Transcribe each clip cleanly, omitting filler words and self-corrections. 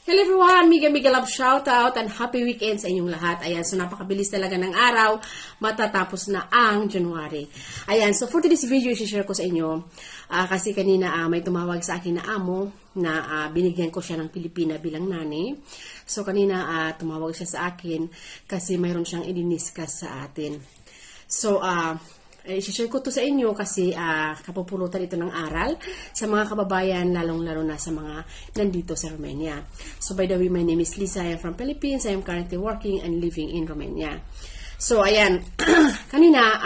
Hello everyone! Mega love shoutout and happy weekend sa inyong lahat. Ayan, so napakabilis talaga ng araw, matatapos na ang January. Ayan, so for today's video, i-share ko sa inyo, kasi kanina may tumawag sa akin na amo na binigyan ko siya ng Pilipina bilang nani. So kanina tumawag siya sa akin kasi mayroon siyang idiniscuss sa atin. So, i-share ko to sa inyo kasi kapupulutan ito ng aral sa mga kababayan, lalong-lalo na sa mga nandito sa Romania. So, by the way, my name is Lisa. I am from Philippines. I am currently working and living in Romania. So, ayan. Kanina,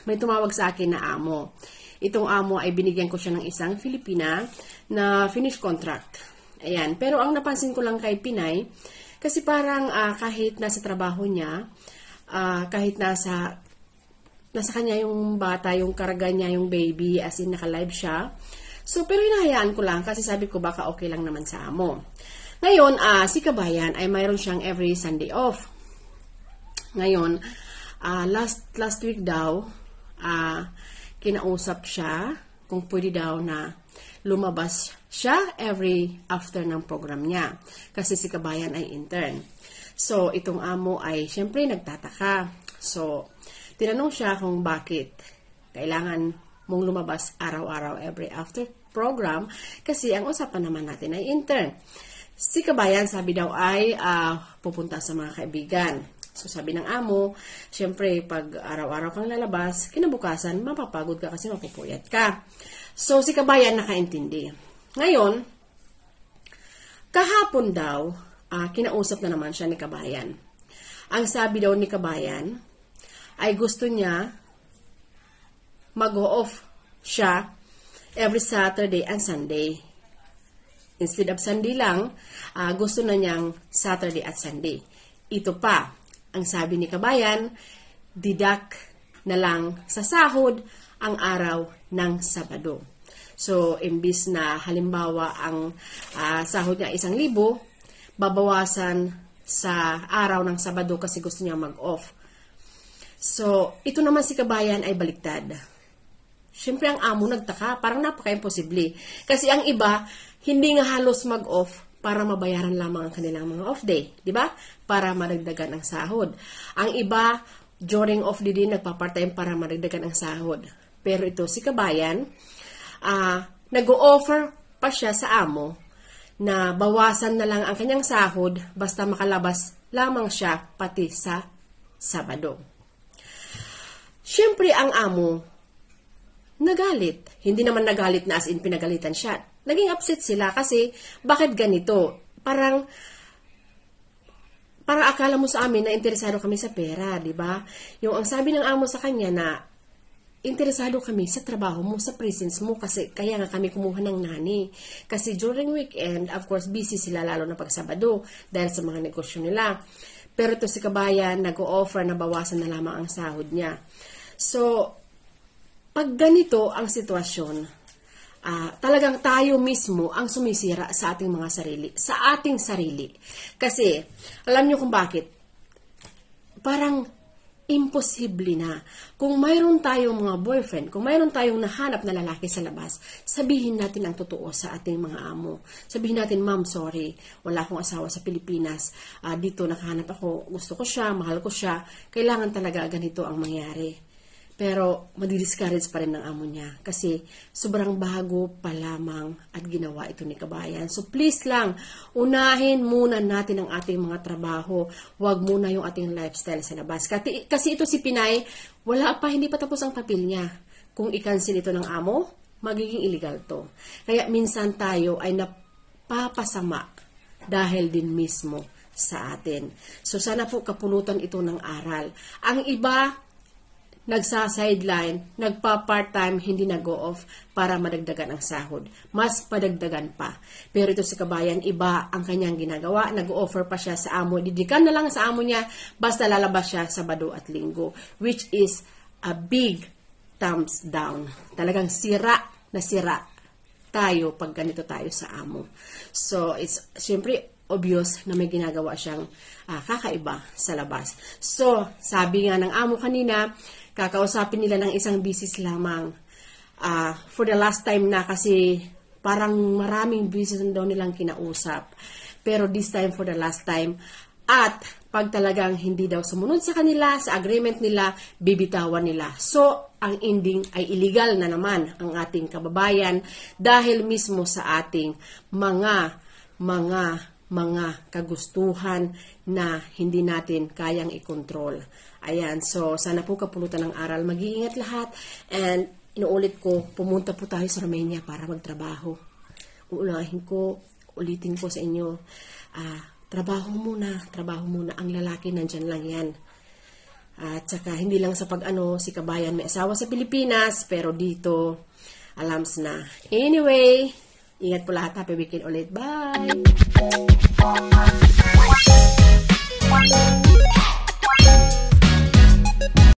may tumawag sa akin na amo. Itong amo ay binigyan ko siya ng isang Filipina na finish contract. Ayan. Pero ang napansin ko lang kay Pinay, kasi parang kahit nasa trabaho niya, kahit nasa kanya yung bata, yung karga niya, yung baby, as in naka-live siya. So, pero hinahayaan ko lang kasi sabi ko baka okay lang naman sa amo. Ngayon, si Kabayan ay mayroon siyang every Sunday off. Ngayon, last week daw, kinausap siya kung pwede daw na lumabas siya every after ng program niya. Kasi si Kabayan ay intern. So, itong amo ay syempre nagtataka. So, tinanong siya kung bakit kailangan mong lumabas araw-araw every after program kasi ang usapan naman natin ay intern. Si Kabayan sabi daw ay pupunta sa mga kaibigan. So sabi ng amo, syempre pag araw-araw kang lalabas, kinabukasan mapapagod ka kasi mapupuyat ka. So si Kabayan nakaintindi. Ngayon, kahapon daw, kinausap na naman siya ni Kabayan. Ang sabi daw ni Kabayan, ay gusto niya mag-off siya every Saturday and Sunday. Instead of Sunday lang, gusto na niyang Saturday at Sunday. Ito pa, ang sabi ni Kabayan, deduct na lang sa sahod ang araw ng Sabado. So, imbis na halimbawa ang sahod niya 1,000, babawasan sa araw ng Sabado kasi gusto niya mag-off. So, ito naman si Kabayan ay baliktad. Siyempre, ang amo nagtaka, parang napaka-imposible. Kasi ang iba, hindi nga halos mag-off para mabayaran lamang ang kanilang mga off day. Diba? Para madagdagan ang sahod. Ang iba, during off day din, nagpa-part-time para madagdagan ang sahod. Pero ito, si Kabayan, nag-o-offer pa siya sa amo na bawasan na lang ang kanyang sahod basta makalabas lamang siya pati sa Sabado. Siyempre, ang amo, nagalit. Hindi naman nagalit na as in pinagalitan siya. Naging upset sila kasi, bakit ganito? Parang akala mo sa amin na interesado kami sa pera, di ba? Yung ang sabi ng amo sa kanya na, interesado kami sa trabaho mo, sa presence mo, kasi kaya nga kami kumuha ng nani. Kasi during weekend, of course, busy sila lalo na pag Sabado dahil sa mga negosyo nila. Pero ito si Kabayan, nag-o-offer na bawasan na lamang ang sahod niya. So, pag ganito ang sitwasyon, talagang tayo mismo ang sumisira sa ating mga sarili, sa ating sarili. Kasi, alam niyo kung bakit? Parang imposible na. Kung mayroon tayong mga boyfriend, kung mayroon tayong nahanap na lalaki sa labas, sabihin natin ang totoo sa ating mga amo. Sabihin natin, ma'am, sorry, wala akong asawa sa Pilipinas. Dito nakahanap ako, gusto ko siya, mahal ko siya. Kailangan talaga ganito ang mangyari. Pero, madidiscourage pa rin ng amo niya. Kasi, sobrang bago pa lamang at ginawa ito ni Kabayan. So, please lang, unahin muna natin ang ating mga trabaho. Huwag muna yung ating lifestyle sa labas. Kasi ito si Pinay, hindi pa tapos ang papel niya. Kung i-cancel ito ng amo, magiging illegal to. Kaya, minsan tayo ay napapasama dahil din mismo sa atin. So, sana po kapulutan ito ng aral. Ang iba, nagsa-sideline, nagpa-part-time, hindi nag-go-off para madagdagan ang sahod. Mas padagdagan pa. Pero ito si Kabayan, iba ang kanyang ginagawa. Nag-offer pa siya sa amo. Didikan na lang sa amo niya, basta lalabas siya Sabado at Linggo. Which is a big thumbs down. Talagang sira na sira tayo pag ganito tayo sa amo. So, it's syempre obvious na may ginagawa siyang kakaiba sa labas. So, sabi nga ng amo kanina, kakausapin nila ng isang business lamang for the last time na kasi parang maraming business daw nilang kinausap. pero this time for the last time. At pag talagang hindi daw sumunod sa kanila, sa agreement nila, bibitawan nila. So, ang ending ay illegal na naman ang ating kababayan dahil mismo sa ating mga kagustuhan na hindi natin kayang ikontrol. Ayan, so sana po kapulutan ng aral. Mag-iingat lahat and inuulit ko, pumunta po tayo sa Romania para magtrabaho. Ulitin ko sa inyo, trabaho muna, ang lalaki nandyan lang yan. At saka hindi lang sa si kabayan may asawa sa Pilipinas, pero dito, alams na. Anyway, ingat po lahat, happy weekend ulit, bye!